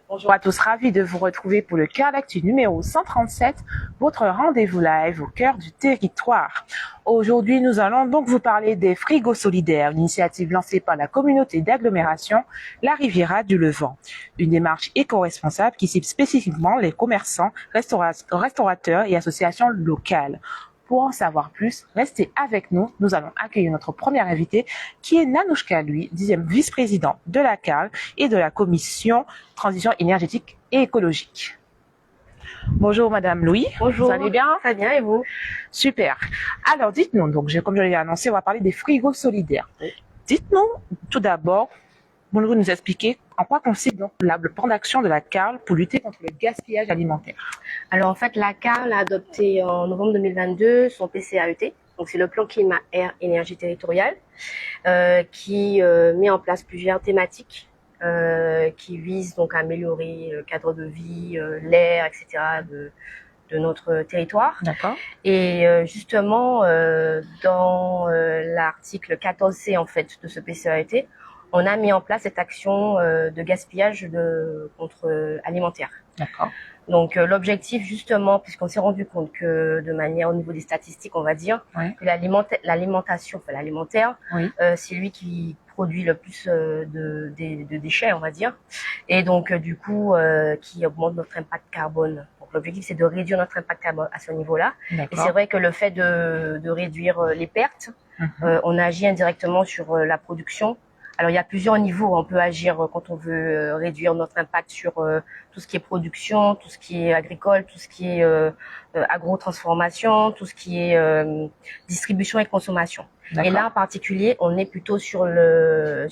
Bonjour à tous, ravi de vous retrouver pour le Cœur d'Actu numéro 137, votre rendez-vous live au cœur du territoire. Aujourd'hui, nous allons donc vous parler des frigos solidaires, une initiative lancée par la communauté d'agglomération La Riviera du Levant. Une démarche éco-responsable qui cible spécifiquement les commerçants, restaurateurs et associations locales. Pour en savoir plus, restez avec nous. Nous allons accueillir notre première invitée qui est Nanouchka Louis, 10e vice-présidente de la CAL et de la commission transition énergétique et écologique. Bonjour Madame Louis. Bonjour. Vous allez bien? Très bien, et vous? Super. Alors dites-nous, donc comme je l'ai annoncé, on va parler des frigos solidaires. Oui. Dites-nous tout d'abord, pouvez-vous nous expliquer en quoi consiste donc le plan d'action de la CAL pour lutter contre le gaspillage alimentaire? Alors en fait, la CAL a adopté en novembre 2022 son PCAET, donc c'est le plan climat, air, énergie territoriale, qui met en place plusieurs thématiques qui visent donc à améliorer le cadre de vie, l'air, etc. de notre territoire. D'accord. Et justement, dans l'article 14C en fait de ce PCAET, on a mis en place cette action de gaspillage contre alimentaire. D'accord. Donc l'objectif justement, puisqu'on s'est rendu compte que de manière au niveau des statistiques, on va dire, Oui. que l'alimentaire, Oui. c'est lui qui produit le plus de déchets, on va dire, et donc du coup qui augmente notre impact carbone. Donc l'objectif c'est de réduire notre impact carbone à ce niveau-là. Et c'est vrai que le fait de réduire les pertes, on agit indirectement sur la production. Alors, il y a plusieurs niveaux. On peut agir quand on veut réduire notre impact sur tout ce qui est production, tout ce qui est agricole, tout ce qui est agro-transformation, tout ce qui est distribution et consommation. Et là, en particulier, on est plutôt sur une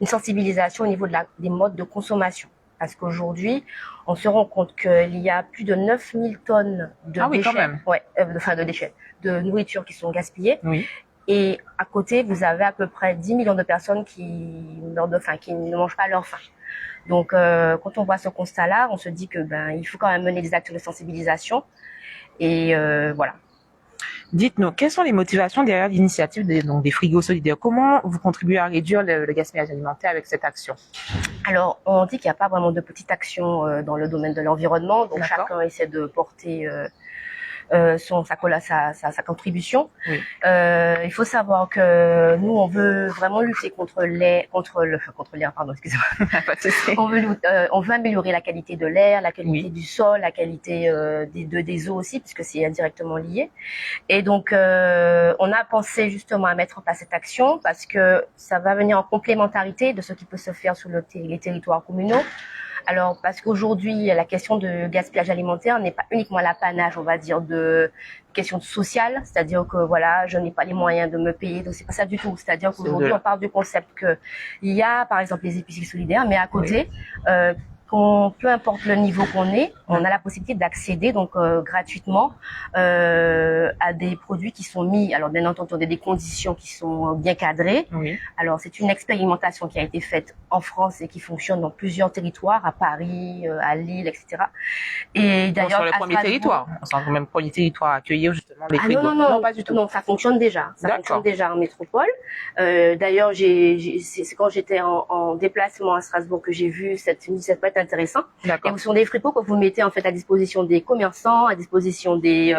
sensibilisation au niveau des modes de consommation. Parce qu'aujourd'hui, on se rend compte qu'il y a plus de 9000 tonnes de déchets, de nourriture qui sont gaspillées. Oui. Et à côté, vous avez à peu près 10 millions de personnes qui ne mangent pas leur faim. Donc, quand on voit ce constat-là, on se dit que il faut quand même mener des actions de sensibilisation. Et voilà. Dites-nous, quelles sont les motivations derrière l'initiative des frigos solidaires? Comment vous contribuez à réduire le gaspillage alimentaire avec cette action? Alors, on dit qu'il n'y a pas vraiment de petite action dans le domaine de l'environnement. Donc, chacun essaie de porter sa contribution. Oui. Il faut savoir que nous, on veut vraiment lutter contre l'air, pardon, excusez-moi. On veut améliorer la qualité de l'air, la qualité du sol, la qualité des eaux aussi, puisque c'est indirectement lié. Et donc, on a pensé justement à mettre en place cette action parce que ça va venir en complémentarité de ce qui peut se faire sur les territoires communaux. Alors, parce qu'aujourd'hui, la question de gaspillage alimentaire n'est pas uniquement l'apanage, on va dire, de questions sociales, c'est-à-dire que voilà, je n'ai pas les moyens de me payer, donc c'est pas ça du tout. C'est-à-dire qu'aujourd'hui, on parle du concept que il y a, par exemple, les épiceries solidaires, mais à côté, peu importe le niveau qu'on est, on a la possibilité d'accéder donc gratuitement à des produits qui sont mis, alors bien entendu dans des conditions qui sont bien cadrées. Oui. Alors c'est une expérimentation qui a été faite en France et qui fonctionne dans plusieurs territoires, à Paris, à Lille, etc. Et d'ailleurs, sur le premier territoire, on sent même premier territoire à accueillir justement les frigos. Non, pas du tout. Non, ça fonctionne déjà. Ça fonctionne déjà en métropole. D'ailleurs, c'est quand j'étais en déplacement à Strasbourg que j'ai vu cette initiative intéressant. Et ce sont des frigos que vous mettez en fait à disposition des commerçants, à disposition des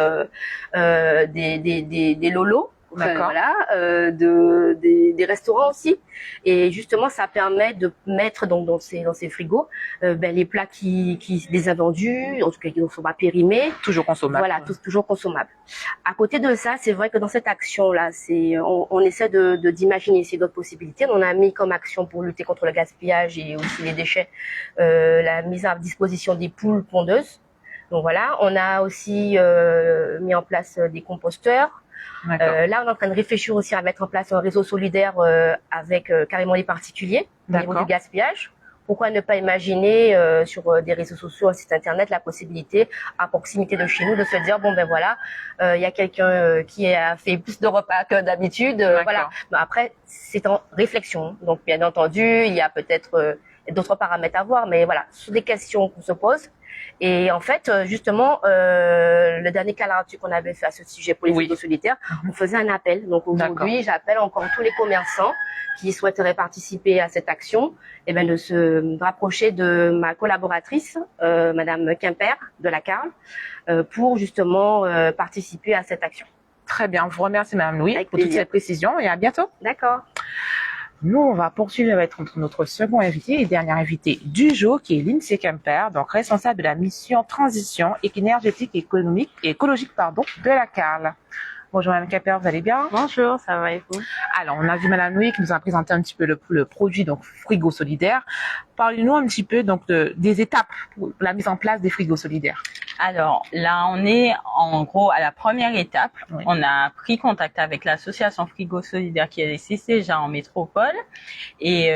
lolos. Voilà, des restaurants aussi. Et justement, ça permet de mettre donc dans ces frigos les plats qui des invendus, en tout cas qui ne sont pas périmés, toujours consommables. Voilà, toujours consommables. À côté de ça, c'est vrai que dans cette action là, on essaie d'imaginer d'autres possibilités. On a mis comme action pour lutter contre le gaspillage et aussi les déchets la mise à disposition des poules pondeuses. Donc voilà, on a aussi mis en place des composteurs. Là, on est en train de réfléchir aussi à mettre en place un réseau solidaire avec carrément les particuliers au niveau du gaspillage. Pourquoi ne pas imaginer sur des réseaux sociaux, un site internet, la possibilité à proximité de chez nous de se dire bon ben voilà, il y a quelqu'un qui a fait plus de repas que d'habitude, voilà. Mais après, c'est en réflexion. Donc bien entendu, il y a peut-être d'autres paramètres à voir, mais voilà, ce sont des questions qu'on se pose. Et en fait, justement, le dernier calaratu qu'on avait fait à ce sujet pour les frigos solitaires, on faisait un appel. Donc aujourd'hui, j'appelle encore tous les commerçants qui souhaiteraient participer à cette action, eh bien, de se rapprocher de ma collaboratrice, Madame Quimper de la CARL, pour justement participer à cette action. Très bien, je vous remercie Madame Louis pour toutes ces précisions et à bientôt. D'accord. Nous, on va poursuivre avec notre second invité et dernier invité du jour, qui est Lindsay Quimper, donc responsable de la mission transition énergétique et écologique de la CARL. Bonjour Madame Quimper, vous allez bien? Bonjour, ça va et vous? Alors, on a vu Madame Louis qui nous a présenté un petit peu le produit, donc frigo solidaire. Parlez-nous un petit peu donc des étapes pour la mise en place des frigos solidaires. Alors là, on est en gros à la première étape. Oui. On a pris contact avec l'association Frigo Solidaire qui existe déjà en métropole et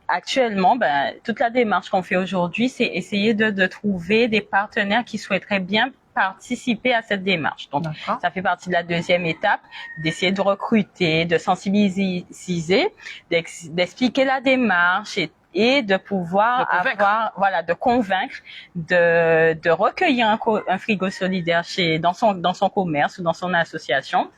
actuellement, toute la démarche qu'on fait aujourd'hui, c'est essayer de trouver des partenaires qui souhaiteraient bien participer à cette démarche. Donc, ça fait partie de la deuxième étape, d'essayer de recruter, de sensibiliser, d'expliquer la démarche et de pouvoir de convaincre, de recueillir un frigo solidaire dans son commerce ou dans son association.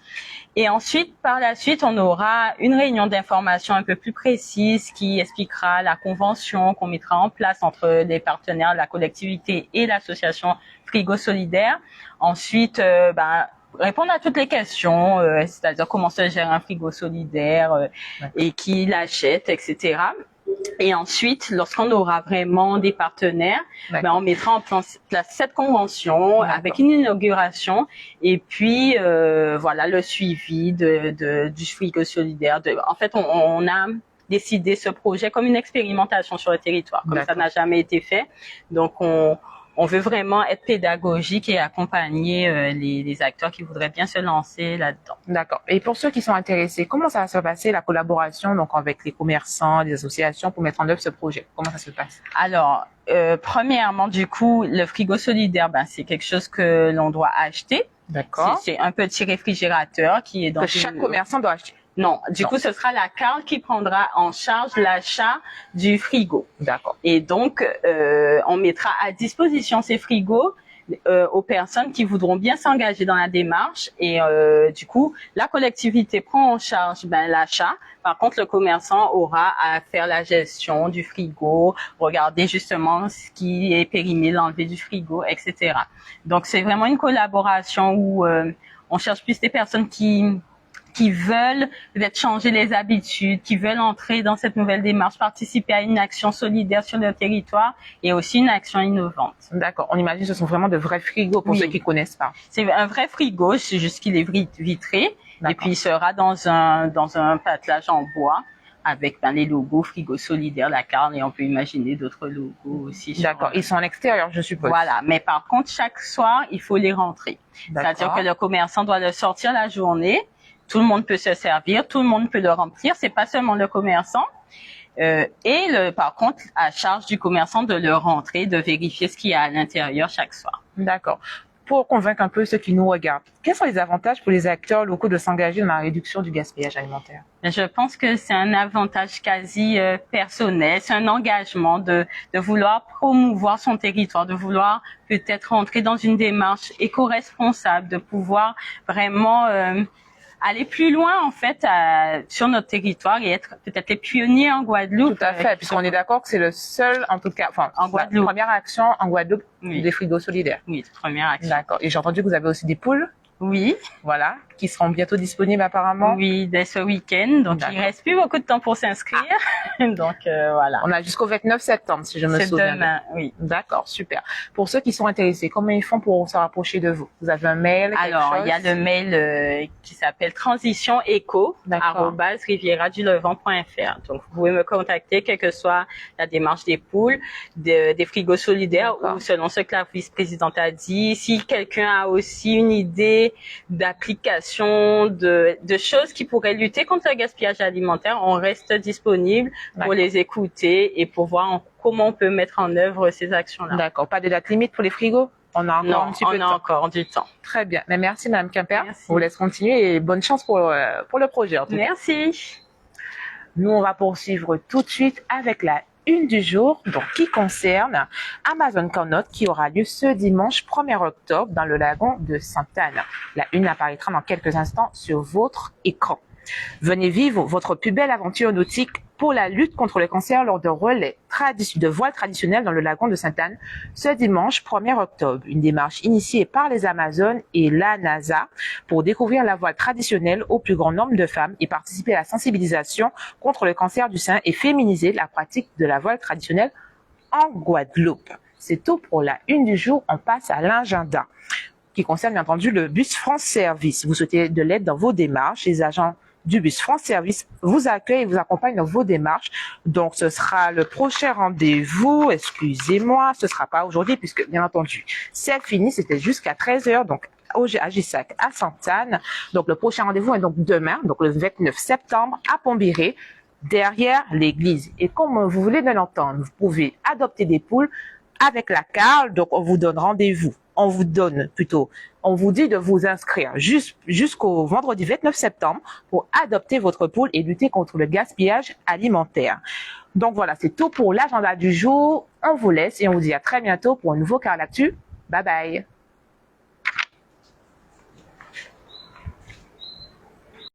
Et ensuite, par la suite, on aura une réunion d'information un peu plus précise qui expliquera la convention qu'on mettra en place entre les partenaires, la collectivité et l'association Frigo Solidaire. Ensuite, répondre à toutes les questions, c'est-à-dire comment se gère un frigo solidaire et qui l'achète, etc. Et ensuite, lorsqu'on aura vraiment des partenaires, on mettra en place cette convention avec une inauguration et puis le suivi du frigo solidaire. En fait, on a décidé ce projet comme une expérimentation sur le territoire, comme ça n'a jamais été fait. Donc, on veut vraiment être pédagogique et accompagner les acteurs qui voudraient bien se lancer là-dedans. D'accord. Et pour ceux qui sont intéressés, comment ça va se passer la collaboration donc avec les commerçants, les associations pour mettre en œuvre ce projet? Comment ça se passe? Alors, premièrement, du coup, le frigo solidaire, c'est quelque chose que l'on doit acheter. D'accord. C'est un petit réfrigérateur qui est dans chaque commerçant doit acheter. Non, du coup, ce sera la CARL qui prendra en charge l'achat du frigo. D'accord. Et donc, on mettra à disposition ces frigos aux personnes qui voudront bien s'engager dans la démarche. Et du coup, la collectivité prend en charge l'achat. Par contre, le commerçant aura à faire la gestion du frigo, regarder justement ce qui est périmé, l'enlever du frigo, etc. Donc, c'est vraiment une collaboration où on cherche plus des personnes qui veulent peut-être changer les habitudes, qui veulent entrer dans cette nouvelle démarche, participer à une action solidaire sur leur territoire et aussi une action innovante. D'accord. On imagine que ce sont vraiment de vrais frigos pour ceux qui connaissent pas. C'est un vrai frigo, c'est juste qu'il est vitré et puis il sera dans un patelage en bois avec les logos frigo solidaire, la CARL, et on peut imaginer d'autres logos aussi. D'accord. Ils sont en extérieur, je suppose. Voilà. Mais par contre, chaque soir, il faut les rentrer. C'est-à-dire que le commerçant doit le sortir la journée. Tout le monde peut se servir, tout le monde peut le remplir. C'est pas seulement le commerçant. Par contre, à charge du commerçant de le rentrer, de vérifier ce qu'il y a à l'intérieur chaque soir. D'accord. Pour convaincre un peu ceux qui nous regardent, quels sont les avantages pour les acteurs locaux de s'engager dans la réduction du gaspillage alimentaire? Je pense que c'est un avantage quasi personnel, c'est un engagement de vouloir promouvoir son territoire, de vouloir peut-être rentrer dans une démarche éco-responsable, de pouvoir vraiment aller plus loin en fait sur notre territoire et être peut-être les pionniers en Guadeloupe. Tout à fait, puisqu'on est d'accord que c'est le seul, en tout cas, en Guadeloupe. La première action en Guadeloupe des frigos solidaires. Oui, première action. D'accord. Et j'ai entendu que vous avez aussi des poules. Oui. Voilà, qui seront bientôt disponibles apparemment. Oui, dès ce week-end. Donc, il reste plus beaucoup de temps pour s'inscrire. Donc, voilà. On a jusqu'au 29 septembre, si je me souviens. C'est demain, oui. D'accord, super. Pour ceux qui sont intéressés, comment ils font pour se rapprocher de vous? Vous avez un mail, Alors, il y a le mail qui s'appelle transitioneco@rivieradulevant.fr. Donc, vous pouvez me contacter, quelle que soit la démarche des poules, des frigos solidaires ou selon ce que la vice-présidente a dit. Si quelqu'un a aussi une idée d'application, de choses qui pourraient lutter contre le gaspillage alimentaire, on reste disponible pour les écouter et pour voir comment on peut mettre en œuvre ces actions-là. D'accord. Pas de date limite pour les frigos? On a encore un petit peu de temps. On a encore du temps. Très bien. Mais merci, Madame Quimper. Merci. On vous laisse continuer et bonne chance pour le projet. En tout cas. Merci. Nous, on va poursuivre tout de suite avec la une du jour, donc qui concerne Amazon Carnot, qui aura lieu ce dimanche 1er octobre dans le lagon de Sainte-Anne. La une apparaîtra dans quelques instants sur votre écran. Venez vivre votre plus belle aventure nautique pour la lutte contre le cancer lors de relais de voile traditionnel dans le lagon de Sainte-Anne ce dimanche 1er octobre. Une démarche initiée par les Amazones et la NASA pour découvrir la voile traditionnelle au plus grand nombre de femmes et participer à la sensibilisation contre le cancer du sein et féminiser la pratique de la voile traditionnelle en Guadeloupe. C'est tout pour la une du jour. On passe à l'agenda qui concerne bien entendu le bus France Service. Vous souhaitez de l'aide dans vos démarches, les agents du bus France Service vous accueillent et vous accompagnent dans vos démarches. Donc, ce sera le prochain rendez-vous. Excusez-moi, ce sera pas aujourd'hui puisque, bien entendu, c'est fini. C'était jusqu'à 13h, donc à Gissac, à Sainte-Anne. Donc, le prochain rendez-vous est donc demain, donc le 29 septembre, à Pombiré, derrière l'église. Et comme vous voulez bien l'entendre, vous pouvez adopter des poules avec la Carle. Donc, on vous donne rendez-vous. On vous dit de vous inscrire jusqu'au vendredi 29 septembre pour adopter votre poule et lutter contre le gaspillage alimentaire. Donc voilà, c'est tout pour l'agenda du jour. On vous laisse et on vous dit à très bientôt pour un nouveau Carl Actu. Bye bye.